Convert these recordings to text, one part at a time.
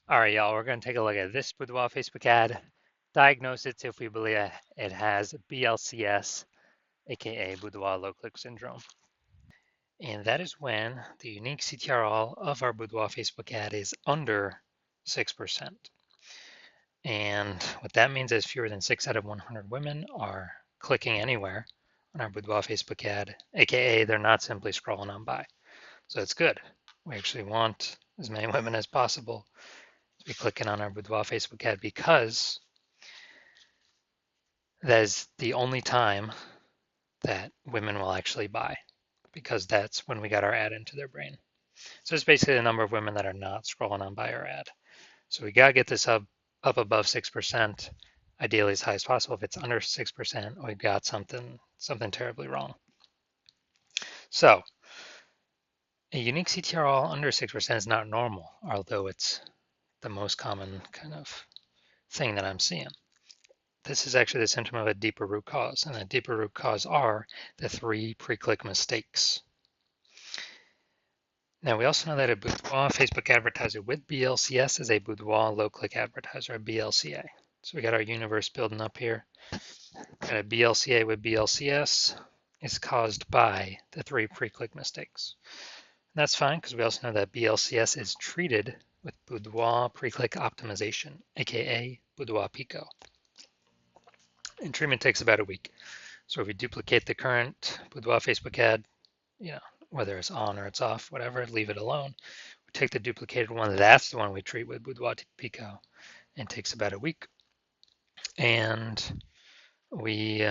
All right, y'all, we're going to take a look at this Boudoir Facebook ad, diagnose it if we believe it has BLCS, aka Boudoir low click syndrome. And that is when the unique CTRL of our Boudoir Facebook ad is under 6%. And what that means is fewer than 6 out of 100 women are clicking anywhere on our Boudoir Facebook ad, aka they're not simply scrolling on by. So it's good. We actually want as many women as possible to be clicking on our Boudoir Facebook ad because that is the only time that women will actually buy, because that's when we got our ad into their brain. So it's basically the number of women that are not scrolling on by our ad. So we got to get this up above 6%, ideally as high as possible. If it's under 6%, we've got something terribly wrong. So a unique CTRL under 6% is not normal, although it's the most common kind of thing that I'm seeing. This is actually the symptom of a deeper root cause, and the deeper root cause are the 3 pre-click mistakes. Now, we also know that a Boudoir Facebook advertiser with BLCS is a Boudoir low-click advertiser, a BLCA. So we got our universe building up here. Got a BLCA with BLCS is caused by the 3 pre-click mistakes. And that's fine because we also know that BLCS is treated with Boudoir pre-click optimization, aka Boudoir Pico. And treatment takes about a week. So if we duplicate the current Boudoir Facebook ad, whether it's on or it's off, whatever, leave it alone. We take the duplicated one, that's the one we treat with Boudoir Pico, and it takes about a week. And we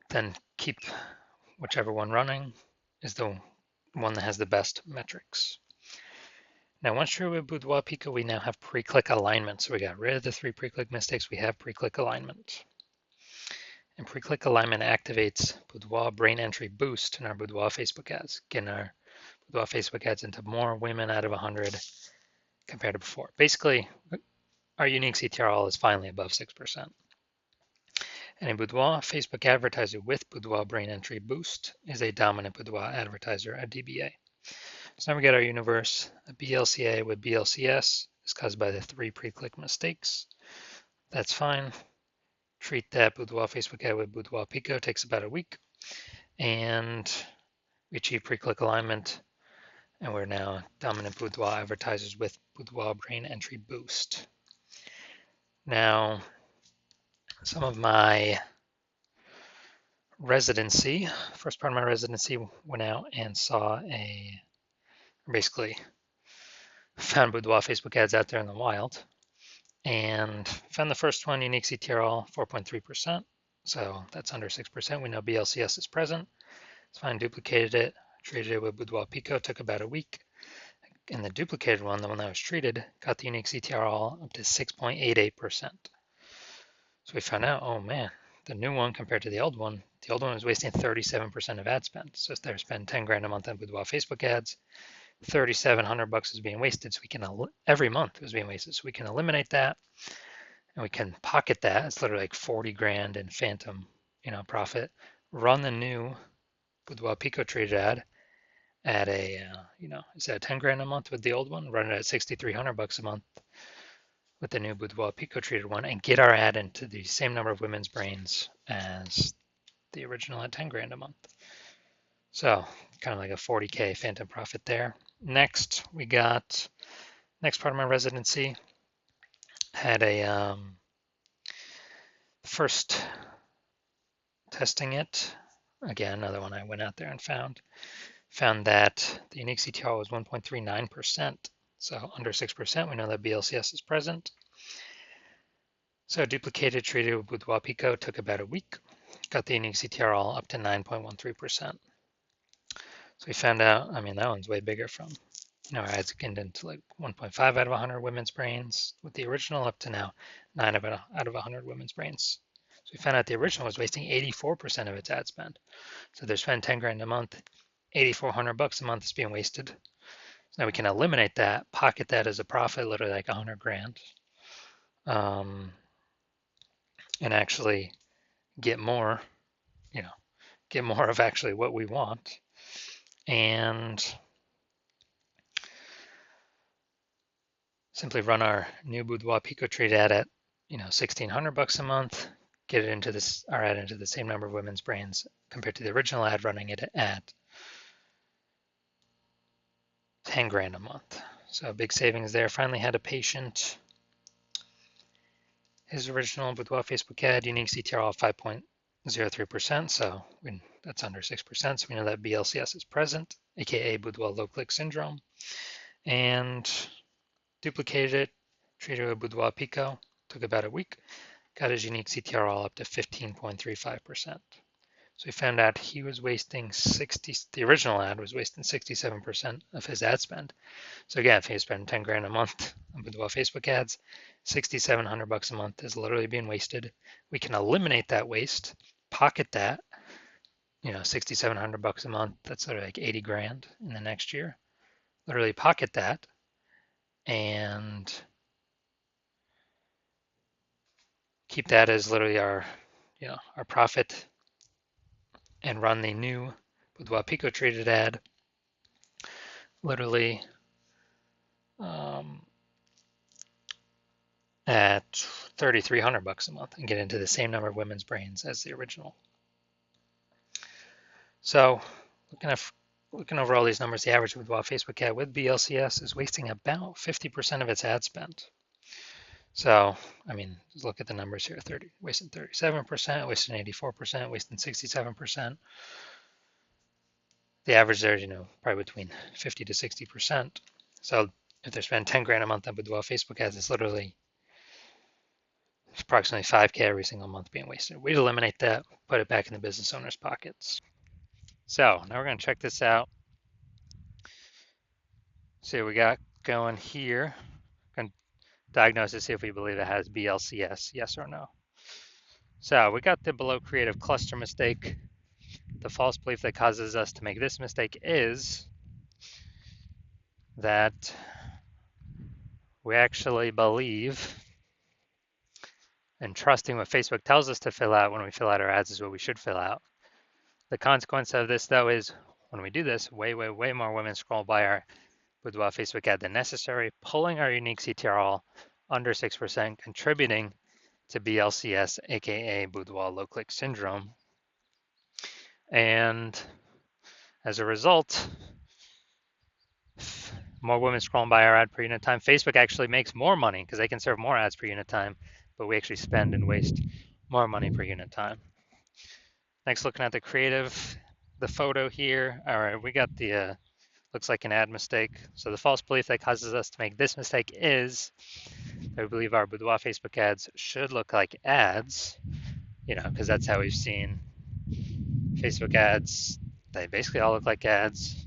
then keep whichever one running is the one that has the best metrics. Now, once you're with Boudoir Pico, we now have pre-click alignment. So we got rid of the 3 pre-click mistakes. We have pre-click alignment. And pre-click alignment activates Boudoir brain entry boost in our Boudoir Facebook ads, getting our Boudoir Facebook ads into more women out of 100 compared to before. Basically, our unique CTRL is finally above 6%. And a Boudoir Facebook advertiser with Boudoir brain entry boost is a dominant Boudoir advertiser at DBA. So now we get our universe. A BLCA with BLCS is caused by the 3 pre-click mistakes. That's fine. Treat that Boudoir Facebook ad with Boudoir Pico, takes about a week. And we achieve pre-click alignment. And we're now dominant Boudoir advertisers with Boudoir brain entry boost. Now, some of my residency, first part of my residency, went out and basically found Boudoir Facebook ads out there in the wild, and found the first one, unique CTRL 4.3%. So that's under 6%. We know BLCS is present. It's fine, duplicated it, treated it with Boudoir Pico, took about a week. And the duplicated one, the one that was treated, got the unique CTRL up to 6.88%. So we found out, oh man, the new one compared to the old one was wasting 37% of ad spend. So if they're spending 10 grand a month on Boudoir Facebook ads, $3,700 is being wasted. So we can, every month it was being wasted. So we can eliminate that and we can pocket that. It's literally like 40 grand in phantom, profit. Run the new Boudoir Pico treated ad at instead of 10 grand a month with the old one, run it at $6,300 a month with the new Boudoir Pico treated one, and get our ad into the same number of women's brains as the original at 10 grand a month. So kind of like a 40K phantom profit there. Next, we got, next part of my residency, had a first testing it. Again, another one I went out there and found that the unique CTR was 1.39%. So under 6%, we know that BLCS is present. So duplicated, treated with Boudoir Pico, took about a week. Got the unique CTRL up to 9.13%. So we found out, that one's way bigger from, our ads get into like 1.5 out of 100 women's brains with the original, up to now 9 out of 100 women's brains. So we found out the original was wasting 84% of its ad spend. So they're spending 10 grand a month, $8,400 a month is being wasted. So now we can eliminate that, pocket that as a profit, literally like 100 grand, and actually get more, get more of actually what we want. And simply run our new Boudoir Pico trade ad at, $1,600 a month, get it into our ad into the same number of women's brains compared to the original ad running it at 10 grand a month. So big savings there. Finally had a patient. His original Boudoir Facebook ad, unique CTR of 5.03%, so that's under 6%, so we know that BLCS is present, aka Boudoir low click syndrome, and duplicated it, treated it with Boudoir Pico, took about a week, got his unique CTR all up to 15.35%. So we found out he was wasting the original ad was wasting 67% of his ad spend. So again, if he spent 10 grand a month on Boudoir Facebook ads, $6,700 a month is literally being wasted. We can eliminate that waste, pocket that, $6,700 a month. That's sort of like 80 grand in the next year. Literally pocket that and keep that as literally our profit, and run the new Boudoir Pico traded ad literally at $3,300 a month and get into the same number of women's brains as the original. So looking over all these numbers, the average Boudoir Facebook ad with BLCS is wasting about 50% of its ad spend. So, just look at the numbers here, wasting 37%, wasting 84%, wasting 67%. The average there is, probably between 50 to 60%. So if they're spending 10 grand a month on Boudoir Facebook ads, it's literally approximately 5K every single month being wasted. We'd eliminate that, put it back in the business owner's pockets. So now we're going to check this out. See what we got going here. Going to diagnose to see if we believe it has BLCS, yes or no. So we got the below creative cluster mistake. The false belief that causes us to make this mistake is that we actually believe and trusting what Facebook tells us to fill out when we fill out our ads is what we should fill out. The consequence of this, though, is when we do this, way more women scroll by our Boudoir Facebook ad than necessary, pulling our unique CTR under 6%, contributing to BLCS, aka Boudoir low click syndrome. And as a result, more women scrolling by our ad per unit time. Facebook actually makes more money because they can serve more ads per unit time, but we actually spend and waste more money per unit time. Next, looking at the creative, the photo here. All right, we got the looks like an ad mistake. So the false belief that causes us to make this mistake is that we believe our Boudoir Facebook ads should look like ads, because that's how we've seen Facebook ads. They basically all look like ads.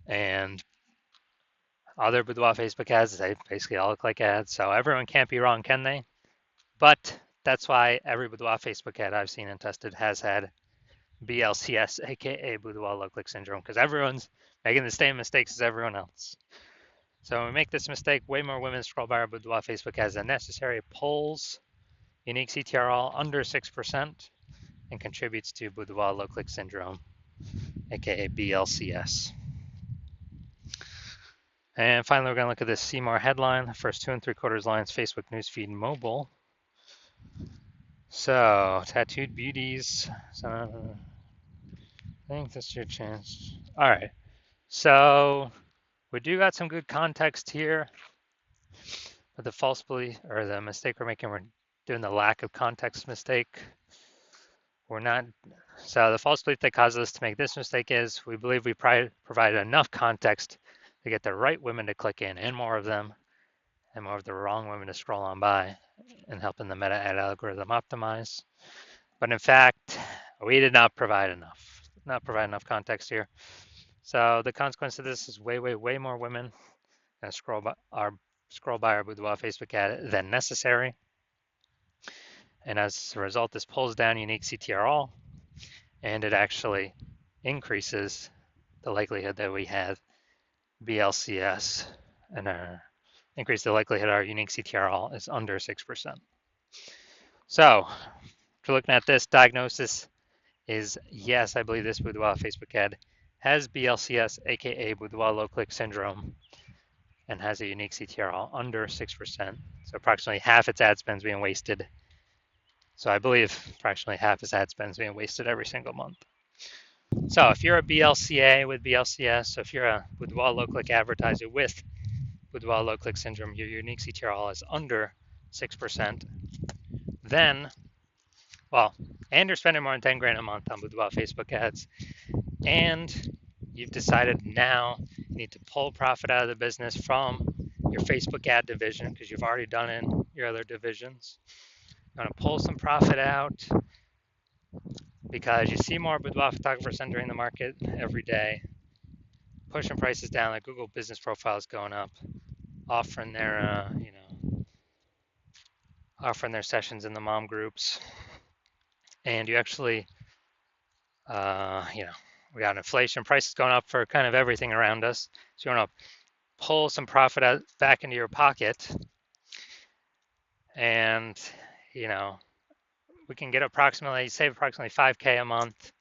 And other Boudoir Facebook ads, they basically all look like ads. So everyone can't be wrong, can they? But that's why every Boudoir Facebook ad I've seen and tested has had BLCS, aka Boudoir low click syndrome, because everyone's making the same mistakes as everyone else. So when we make this mistake, way more women scroll by our Boudoir Facebook ads than necessary, pulls unique CTR under 6%, and contributes to Boudoir low click syndrome, aka BLCS. And finally, we're going to look at this See More headline, the first 2 3/4 lines, Facebook newsfeed mobile. So, tattooed beauties. So, I think that's your chance. All right. So, we do got some good context here. But the false belief, or the mistake we're making, we're doing the lack of context mistake. We're not. So, the false belief that causes us to make this mistake is we believe we provided enough context to get the right women to click in, and more of them, and more of the wrong women to scroll on by, and helping the meta ad algorithm optimize. But in fact, we did not provide enough context here. So the consequence of this is way more women gonna scroll by our Boudoir Facebook ad than necessary. And as a result, this pulls down unique CTR, and it actually increases the likelihood that we have BLCS, and increase the likelihood our unique CTR is under 6%. So if you're looking at this, diagnosis is yes, I believe this Boudoir Facebook ad has BLCS, aka Boudoir low click syndrome, and has a unique CTR under 6%. So approximately half its ad spend is being wasted. So I believe approximately half its ad spend is being wasted every single month. So if you're a BLCA with BLCS, so if you're a Boudoir low click advertiser with Boudoir low click syndrome, your unique CTR is under 6%, then, well, and you're spending more than 10 grand a month on Boudoir Facebook ads, and you've decided now you need to pull profit out of the business from your Facebook ad division because you've already done it in your other divisions. You want to pull some profit out because you see more boudoir photographers entering the market every day, pushing prices down. Like Google Business Profile is going up, offering their, offering their sessions in the mom groups, and you actually, we got inflation, prices going up for kind of everything around us. So you want to pull some profit out, back into your pocket, and we can get approximately, save approximately 5K a month.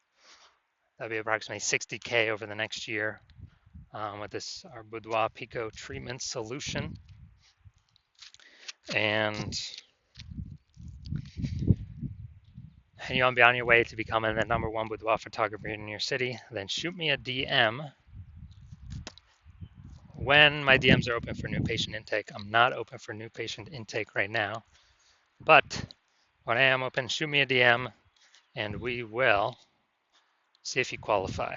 That'd be approximately 60K over the next year with this our Boudoir Pico treatment solution. And you want to be on your way to becoming the #1 boudoir photographer in your city, then shoot me a DM when my DMs are open for new patient intake. I'm not open for new patient intake right now, but when I am open, shoot me a DM and we will see if you qualify.